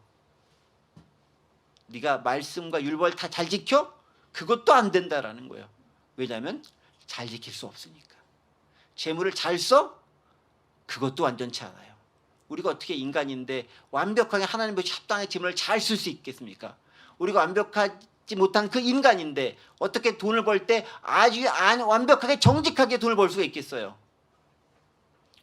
네가 말씀과 율법을 다 잘 지켜? 그것도 안 된다라는 거예요. 왜냐하면 잘 지킬 수 없으니까. 재물을 잘 써? 그것도 완전치 않아요. 우리가 어떻게 인간인데 완벽하게 하나님 보시 합당의 재물을 잘 쓸 수 있겠습니까? 우리가 완벽하지 못한 그 인간인데 어떻게 돈을 벌 때 아주 완벽하게 정직하게 돈을 벌 수가 있겠어요?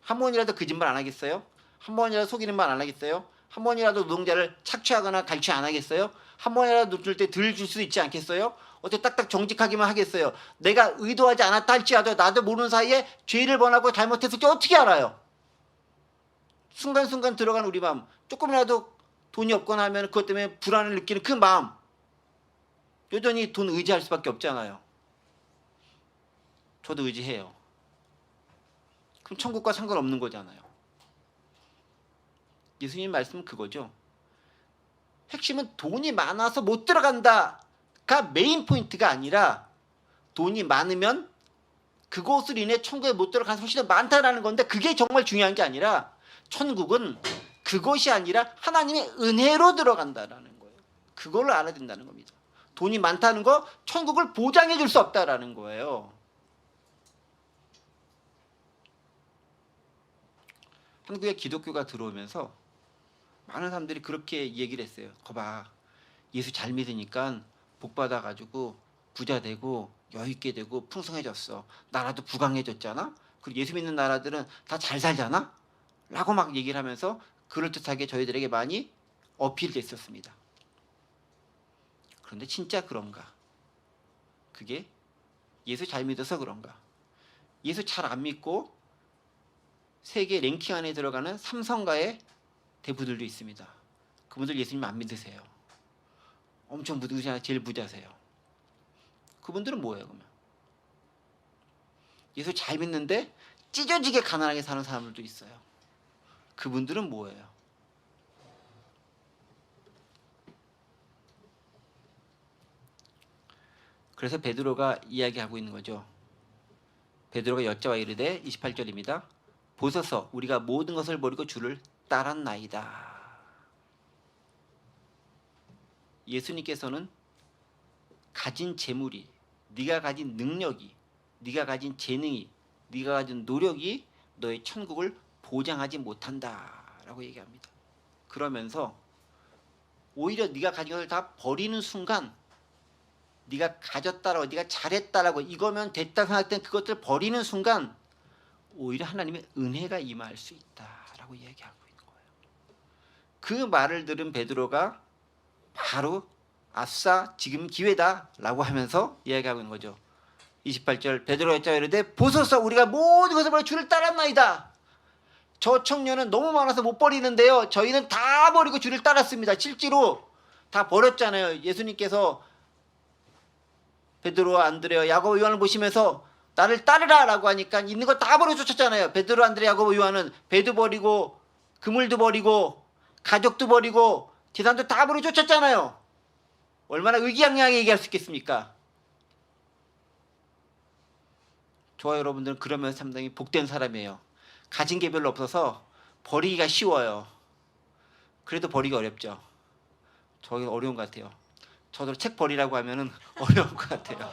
한 번이라도 거짓말 안 하겠어요? 한 번이라도 속이는 말 안 하겠어요? 한 번이라도 노동자를 착취하거나 갈취 안 하겠어요? 한 번이라도 줄 때 덜 줄 수 있지 않겠어요? 어떻게 딱딱 정직하기만 하겠어요? 내가 의도하지 않았다 할지라도 나도 모르는 사이에 죄를 범하고 잘못했을지 어떻게 알아요? 순간순간 들어간 우리 마음, 조금이라도 돈이 없거나 하면 그것 때문에 불안을 느끼는 그 마음, 여전히 돈 의지할 수밖에 없잖아요. 저도 의지해요. 그럼 천국과 상관없는 거잖아요. 예수님 말씀은 그거죠. 핵심은 돈이 많아서 못 들어간다가 메인 포인트가 아니라 돈이 많으면 그것을 인해 천국에 못 들어가는 사람이 훨씬 더 많다라는 건데, 그게 정말 중요한 게 아니라 천국은 그것이 아니라 하나님의 은혜로 들어간다라는 거예요. 그걸 알아야 된다는 겁니다. 돈이 많다는 거 천국을 보장해 줄 수 없다라는 거예요. 한국에 기독교가 들어오면서 많은 사람들이 그렇게 얘기를 했어요. 거봐, 예수 잘 믿으니까 복 받아가지고 부자 되고 여유 있게 되고 풍성해졌어. 나라도 부강해졌잖아. 그리고 예수 믿는 나라들은 다 잘 살잖아. 라고 막 얘기를 하면서 그럴듯하게 저희들에게 많이 어필됐었습니다. 그런데 진짜 그런가? 그게 예수 잘 믿어서 그런가? 예수 잘 안 믿고 세계 랭킹 안에 들어가는 삼성가의 대부들도 있습니다. 그분들 예수님 안 믿으세요. 엄청 부자나 제일 부자세요. 그분들은 뭐예요, 그러면? 예수 잘 믿는데 찢어지게 가난하게 사는 사람들도 있어요. 그분들은 뭐예요? 그래서 베드로가 이야기하고 있는 거죠. 베드로가 여짜와 이르되 28절입니다. 보소서 우리가 모든 것을 버리고 주를 따랐나이다. 예수님께서는 가진 재물이, 네가 가진 능력이, 네가 가진 재능이, 네가 가진 노력이 너의 천국을 보장하지 못한다라고 얘기합니다. 그러면서 오히려 네가 가진 것을 다 버리는 순간, 네가 가졌다라고, 네가 잘했다라고, 이거면 됐다 생각된 그것들 버리는 순간 오히려 하나님의 은혜가 임할 수 있다라고 얘기하고 있는 거예요. 그 말을 들은 베드로가 바로 아싸 지금 기회다라고 하면서 이야기하고 있는 거죠. 28절 베드로가 여짜와 이르되 보소서 우리가 모든 것을 버려 주를 따랐나이다. 저 청년은 너무 많아서 못 버리는데요, 저희는 다 버리고 주를 따랐습니다. 실제로 다 버렸잖아요. 예수님께서 베드로와 안드레와 야고보 요한을 보시면서 나를 따르라 라고 하니까 있는 거 다 버리고 쫓았잖아요. 베드로, 안드레, 야고보, 요한은 배도 버리고 그물도 버리고 가족도 버리고 재산도 다 버리고 쫓았잖아요. 얼마나 의기양양하게 얘기할 수 있겠습니까? 저와 여러분들은 그러면 상당히 복된 사람이에요. 가진 게 별로 없어서 버리기가 쉬워요. 그래도 버리기 어렵죠. 저기 어려운 것 같아요. 저도 책 버리라고 하면은 어려운 것 같아요.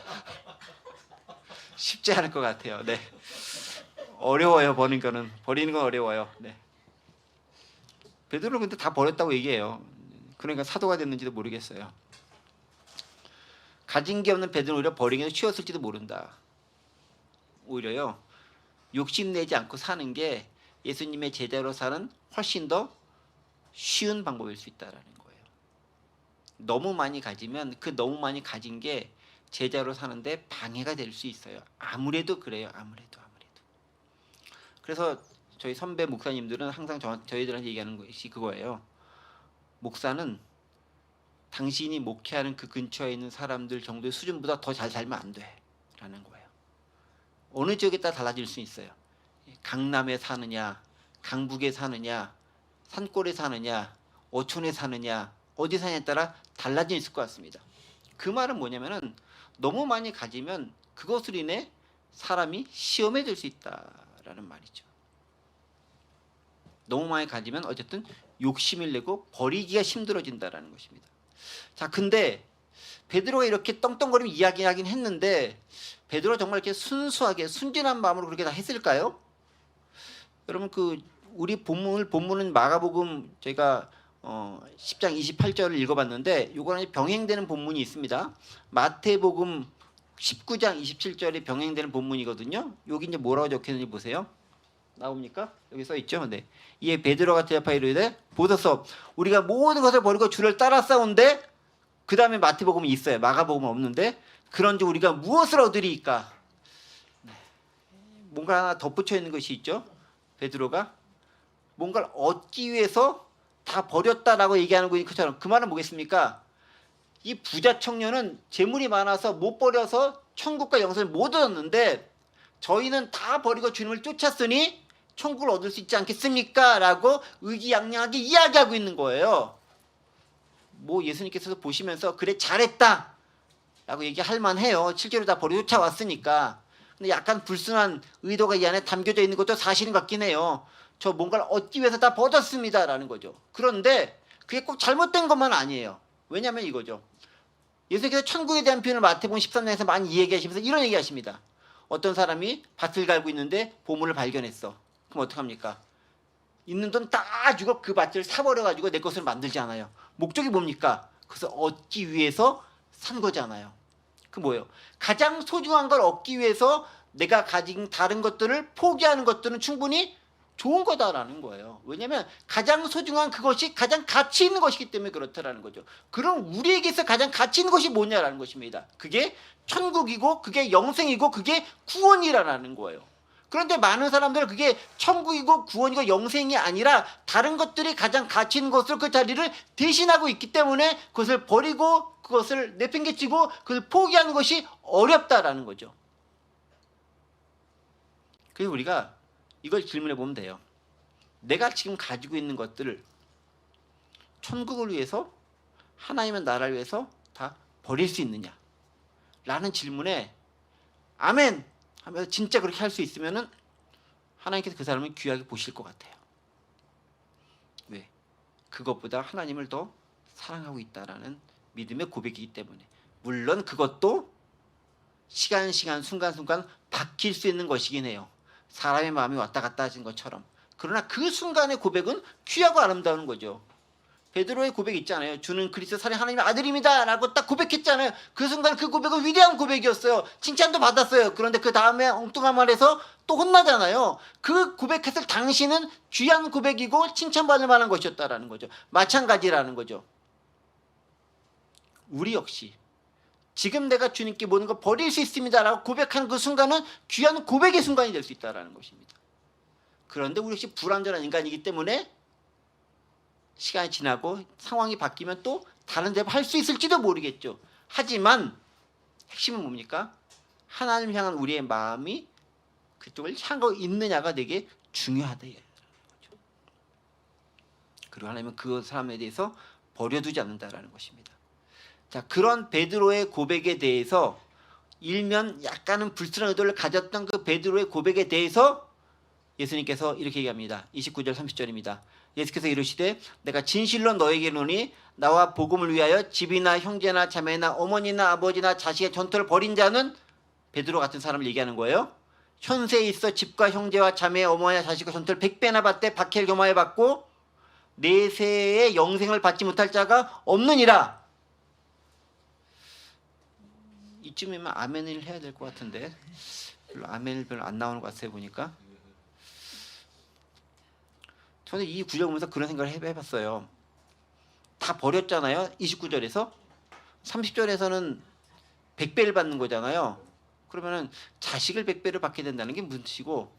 쉽지 않을 것 같아요. 네, 어려워요. 버리는 건 어려워요. 네. 베드로는 근데 다 버렸다고 얘기해요. 그러니까 사도가 됐는지도 모르겠어요. 가진 게 없는 베드로는 오히려 버리기는 쉬웠을지도 모른다. 오히려요, 욕심내지 않고 사는 게 예수님의 제자로 사는 훨씬 더 쉬운 방법일 수 있다라는 거예요. 너무 많이 가지면 그 너무 많이 가진 게 제자로 사는데 방해가 될 수 있어요. 아무래도 그래요. 아무래도. 그래서 저희 선배 목사님들은 항상 저희들한테 얘기하는 것이 그거예요. 목사는 당신이 목회하는 그 근처에 있는 사람들 정도의 수준보다 더 잘 살면 안 돼 라는 거예요. 어느 지역에 따라 달라질 수 있어요. 강남에 사느냐, 강북에 사느냐, 산골에 사느냐, 어촌에 사느냐, 어디 사느냐에 따라 달라질 수 있을 것 같습니다. 그 말은 뭐냐면은 너무 많이 가지면 그것을 인해 사람이 시험에 들 수 있다라는 말이죠. 너무 많이 가지면 어쨌든 욕심을 내고 버리기가 힘들어진다라는 것입니다. 자, 근데 베드로가 이렇게 떵떵거리며 이야기하긴 했는데 베드로가 정말 이렇게 순수하게 순진한 마음으로 그렇게 다 했을까요? 여러분, 우리 본문은 마가복음 제가 10장 28절을 읽어봤는데 이거는 병행되는 본문이 있습니다. 마태복음 19장 27절에 병행되는 본문이거든요. 여기 이제 뭐라고 적혀있는지 보세요. 나옵니까? 여기 써 있죠. 네. 이에 베드로가 대답하여 이르되 보소서 우리가 모든 것을 버리고 주를 따라싸운데, 그 다음에 마태복음이 있어요. 마가복음은 없는데 그런지 우리가 무엇을 얻으리이까? 네. 뭔가 하나 덧붙여 있는 것이 있죠. 베드로가 뭔가를 얻기 위해서 다 버렸다라고 얘기하는 것처럼, 그 말은 뭐겠습니까? 이 부자 청년은 재물이 많아서 못 버려서 천국과 영생을 못 얻었는데 저희는 다 버리고 주님을 쫓았으니 천국을 얻을 수 있지 않겠습니까? 라고 의기양양하게 이야기하고 있는 거예요. 뭐 예수님께서도 보시면서 그래 잘했다 라고 얘기할 만해요. 실제로 다 버리고 쫓아왔으니까. 근데 약간 불순한 의도가 이 안에 담겨져 있는 것도 사실인 것 같긴 해요. 저 뭔가를 얻기 위해서 다 버렸습니다 라는 거죠. 그런데 그게 꼭 잘못된 것만 아니에요. 왜냐하면 이거죠. 예수님께서 천국에 대한 표현을 마태복음 13장에서 많이 이야기하시면서 이런 얘기하십니다. 어떤 사람이 밭을 갈고 있는데 보물을 발견했어. 그럼 어떡합니까? 있는 돈 다 주고 그 밭을 사버려가지고 내 것을 만들지 않아요. 목적이 뭡니까? 그것을 얻기 위해서 산 거잖아요. 그 뭐예요? 가장 소중한 걸 얻기 위해서 내가 가진 다른 것들을 포기하는 것들은 충분히 좋은 거다라는 거예요. 왜냐하면 가장 소중한 그것이 가장 가치 있는 것이기 때문에 그렇다라는 거죠. 그럼 우리에게서 가장 가치 있는 것이 뭐냐라는 것입니다. 그게 천국이고 그게 영생이고 그게 구원이라는 거예요. 그런데 많은 사람들은 그게 천국이고 구원이고 영생이 아니라 다른 것들이 가장 가치 있는 것을 그 자리를 대신하고 있기 때문에 그것을 버리고 그것을 내팽개치고 그것을 포기하는 것이 어렵다라는 거죠. 그래서 우리가 이걸 질문해 보면 돼요. 내가 지금 가지고 있는 것들을 천국을 위해서 하나님의 나라를 위해서 다 버릴 수 있느냐? 라는 질문에 아멘! 하면서 진짜 그렇게 할 수 있으면은 하나님께서 그 사람을 귀하게 보실 것 같아요. 왜? 그것보다 하나님을 더 사랑하고 있다라는 믿음의 고백이기 때문에. 물론 그것도 시간 순간순간 바뀔 수 있는 것이긴 해요. 사람의 마음이 왔다 갔다 하신 것처럼. 그러나 그 순간의 고백은 귀하고 아름다운 거죠. 베드로의 고백 있잖아요. 주는 그리스도 살인 하나님의 아들입니다 라고 딱 고백했잖아요. 그 순간 그 고백은 위대한 고백이었어요. 칭찬도 받았어요. 그런데 그 다음에 엉뚱한 말에서 또 혼나잖아요. 그 고백했을 당시는 귀한 고백이고 칭찬받을 만한 것이었다라는 거죠. 마찬가지라는 거죠. 우리 역시 지금 내가 주님께 모든 걸 버릴 수 있습니다 라고 고백하는 그 순간은 귀한 고백의 순간이 될 수 있다는 것입니다. 그런데 우리 역시 불완전한 인간이기 때문에 시간이 지나고 상황이 바뀌면 또 다른 대로 할 수 있을지도 모르겠죠. 하지만 핵심은 뭡니까? 하나님 향한 우리의 마음이 그쪽을 향하고 있느냐가 되게 중요하다. 그리고 하나님은 그 사람에 대해서 버려두지 않는다라는 것입니다. 자, 그런 베드로의 고백에 대해서 일면 약간은 불순한 의도를 가졌던 그 베드로의 고백에 대해서 예수님께서 이렇게 얘기합니다. 29절 30절입니다. 예수께서 이르시되 내가 진실로 너에게 이르노니 나와 복음을 위하여 집이나 형제나 자매나 어머니나 아버지나 자식의 전토를 벌인 자는 베드로 같은 사람을 얘기하는 거예요. 현세에 있어 집과 형제와 자매 어머니와 자식과 전토를 100배나 받되 박해를 겸하여 받고 내세의 영생을 받지 못할 자가 없느니라. 이쯤이면 아멘을 해야 될 것 같은데 아멘을 별로 안 나오는 것 같아요 보니까. 저는 이 구절 보면서 그런 생각을 해봤어요. 다 버렸잖아요. 29절에서 30절에서는 100배를 받는 거잖아요. 그러면은 자식을 100배를 받게 된다는 게 무슨 뜻이고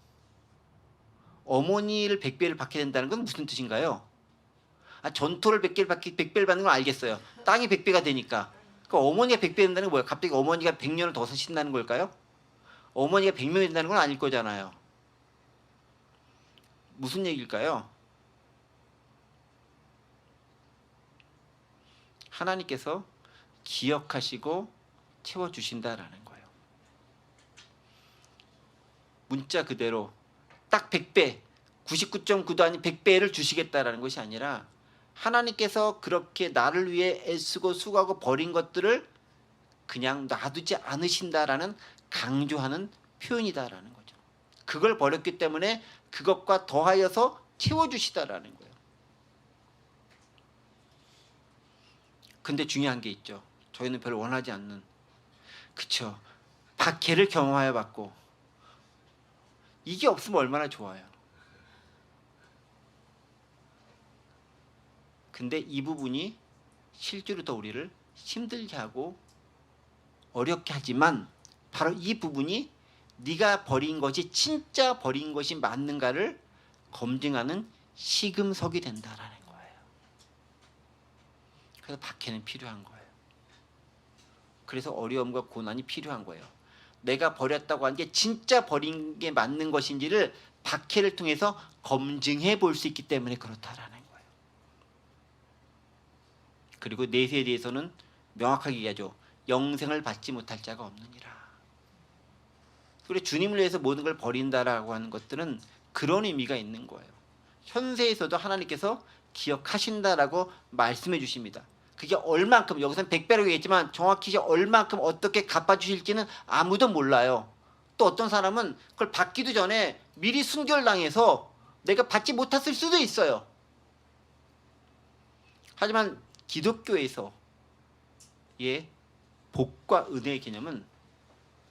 어머니를 100배를 받게 된다는 건 무슨 뜻인가요? 전토를 100배를 받는 건 알겠어요. 땅이 100배가 되니까. 그러니까 어머니가 100배 된다는 건 뭐예요? 갑자기 어머니가 100년을 더 사신다는 걸까요? 어머니가 100명이 된다는 건 아닐 거잖아요. 무슨 얘기일까요? 하나님께서 기억하시고 채워주신다라는 거예요. 문자 그대로 딱 100배, 99.9도 아닌 100배를 주시겠다라는 것이 아니라 하나님께서 그렇게 나를 위해 애쓰고 수고하고 버린 것들을 그냥 놔두지 않으신다라는 강조하는 표현이다라는 거죠. 그걸 버렸기 때문에 그것과 더하여서 채워주시다라는 거예요. 근데 중요한 게 있죠. 저희는 별로 원하지 않는, 그쵸, 박해를 경험하여 받고 이게 없으면 얼마나 좋아요. 근데 이 부분이 실제로 더 우리를 힘들게 하고 어렵게 하지만 바로 이 부분이 네가 버린 것이 진짜 버린 것이 맞는가를 검증하는 시금석이 된다라는 거예요. 그래서 박해는 필요한 거예요. 그래서 어려움과 고난이 필요한 거예요. 내가 버렸다고 한 게 진짜 버린 게 맞는 것인지를 박해를 통해서 검증해 볼 수 있기 때문에 그렇다라는 거예요. 그리고 내세에 대해서는 명확하게 얘기하죠. 영생을 받지 못할 자가 없느니라. 그리고 주님을 위해서 모든 걸 버린다라고 하는 것들은 그런 의미가 있는 거예요. 현세에서도 하나님께서 기억하신다라고 말씀해 주십니다. 그게 얼만큼, 여기서는 100배라고 얘기했지만 정확히 얼만큼 어떻게 갚아주실지는 아무도 몰라요. 또 어떤 사람은 그걸 받기도 전에 미리 순결당해서 내가 받지 못했을 수도 있어요. 하지만 기독교에서 복과 은혜의 개념은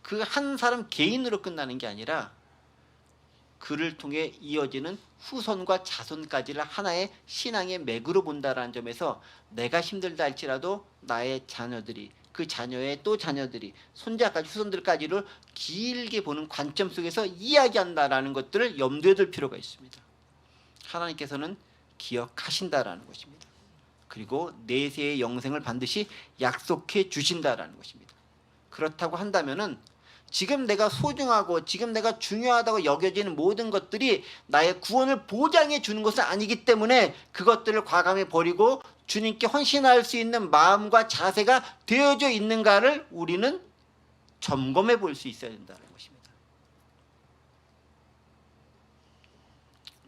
그 한 사람 개인으로 끝나는 게 아니라 그를 통해 이어지는 후손과 자손까지를 하나의 신앙의 맥으로 본다라는 점에서 내가 힘들다 할지라도 나의 자녀들이, 그 자녀의 또 자녀들이, 손자까지 후손들까지를 길게 보는 관점 속에서 이야기한다라는 것들을 염두에 둘 필요가 있습니다. 하나님께서는 기억하신다라는 것입니다. 그리고 내세의 영생을 반드시 약속해 주신다라는 것입니다. 그렇다고 한다면은 지금 내가 소중하고 지금 내가 중요하다고 여겨지는 모든 것들이 나의 구원을 보장해 주는 것은 아니기 때문에 그것들을 과감히 버리고 주님께 헌신할 수 있는 마음과 자세가 되어져 있는가를 우리는 점검해 볼 수 있어야 된다는 것입니다.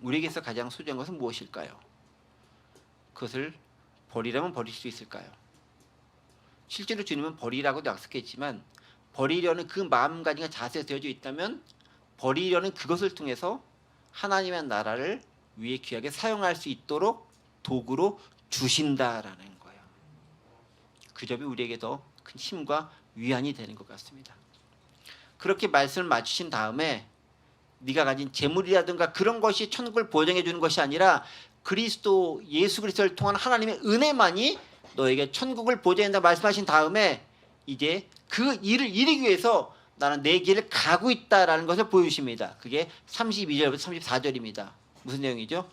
우리에게서 가장 소중한 것은 무엇일까요? 그것을 버리라면 버릴 수 있을까요? 실제로 주님은 버리라고도 약속했지만 버리려는 그 마음가짐과 자세가 되어져 있다면 버리려는 그것을 통해서 하나님의 나라를 위에 귀하게 사용할 수 있도록 도구로 주신다라는 거예요. 그 점이 우리에게 더 큰 힘과 위안이 되는 것 같습니다. 그렇게 말씀을 맞추신 다음에 네가 가진 재물이라든가 그런 것이 천국을 보장해 주는 것이 아니라 그리스도 예수 그리스도를 통한 하나님의 은혜만이 너에게 천국을 보장한다 말씀하신 다음에 이제 그 일을 이루기 위해서 나는 내 길을 가고 있다라는 것을 보여주십니다. 그게 32절부터 34절입니다. 무슨 내용이죠?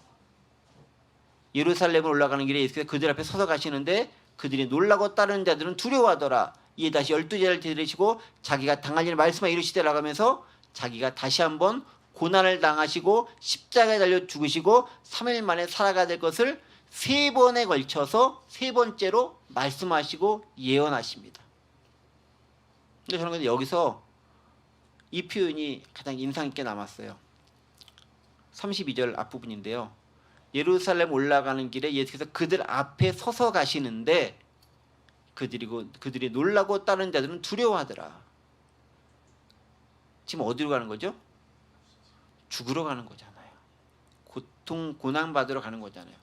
예루살렘을 올라가는 길에 예수께서 그들 앞에 서서 가시는데 그들이 놀라고 따르는 자들은 두려워하더라. 이에 다시 12제를 데리시고 자기가 당할 일을 말씀하여 이르시되라고 하면서 자기가 다시 한번 고난을 당하시고 십자가에 달려 죽으시고 3일 만에 살아가야 될 것을 3번에 걸쳐서 3번째로 말씀하시고 예언하십니다. 근데 저는 여기서 이 표현이 가장 인상 있게 남았어요. 32절 앞부분인데요. 예루살렘 올라가는 길에 예수께서 그들 앞에 서서 가시는데 그들이 놀라고 따르는 자들은 두려워하더라. 지금 어디로 가는 거죠? 죽으러 가는 거잖아요. 고통, 고난 받으러 가는 거잖아요.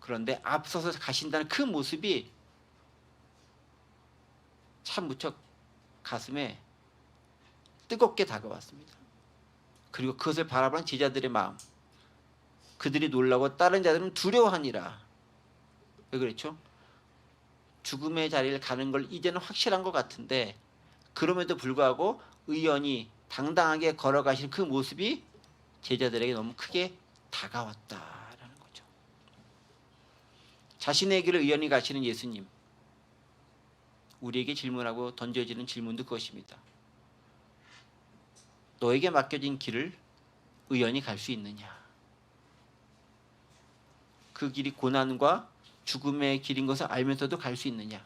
그런데 앞서서 가신다는 그 모습이 참 무척 가슴에 뜨겁게 다가왔습니다. 그리고 그것을 바라보는 제자들의 마음, 그들이 놀라고 다른 자들은 두려워하니라. 왜 그랬죠? 죽음의 자리를 가는 걸 이제는 확실한 것 같은데 그럼에도 불구하고 의연히 당당하게 걸어가시는 그 모습이 제자들에게 너무 크게 다가왔다라는 거죠. 자신의 길을 의연히 가시는 예수님, 우리에게 질문하고 던져지는 질문도 그것입니다. 너에게 맡겨진 길을 의연히 갈 수 있느냐? 그 길이 고난과 죽음의 길인 것을 알면서도 갈 수 있느냐?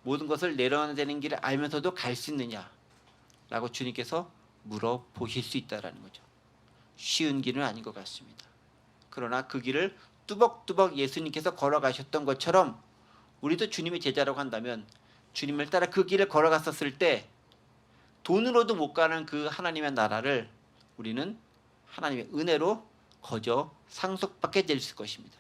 모든 것을 내려놔야 되는 길을 알면서도 갈 수 있느냐? 라고 주님께서 물어보실 수 있다는 거죠. 쉬운 길은 아닌 것 같습니다. 그러나 그 길을 뚜벅뚜벅 예수님께서 걸어가셨던 것처럼 우리도 주님의 제자라고 한다면 주님을 따라 그 길을 걸어갔었을 때 돈으로도 못 가는 그 하나님의 나라를 우리는 하나님의 은혜로 거저 상속받게 될 것입니다.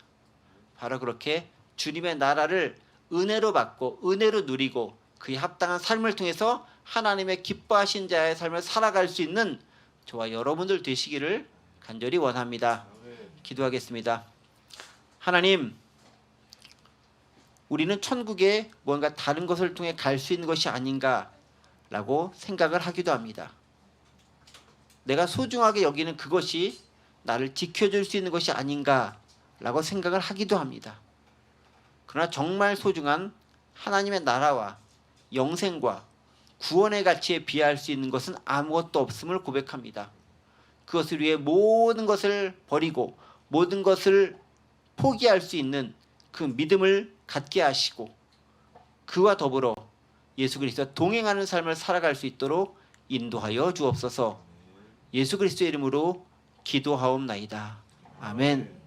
바로 그렇게 주님의 나라를 은혜로 받고 은혜로 누리고 그에 합당한 삶을 통해서 하나님의 기뻐하신 자의 삶을 살아갈 수 있는 저와 여러분들 되시기를 간절히 원합니다. 기도하겠습니다. 하나님, 우리는 천국에 뭔가 다른 것을 통해 갈 수 있는 것이 아닌가라고 생각을 하기도 합니다. 내가 소중하게 여기는 그것이 나를 지켜줄 수 있는 것이 아닌가라고 생각을 하기도 합니다. 그러나 정말 소중한 하나님의 나라와 영생과 구원의 가치에 비할 수 있는 것은 아무것도 없음을 고백합니다. 그것을 위해 모든 것을 버리고 모든 것을 포기할 수 있는 그 믿음을 갖게 하시고 그와 더불어 예수 그리스도와 동행하는 삶을 살아갈 수 있도록 인도하여 주옵소서. 예수 그리스도의 이름으로 기도하옵나이다. 아멘.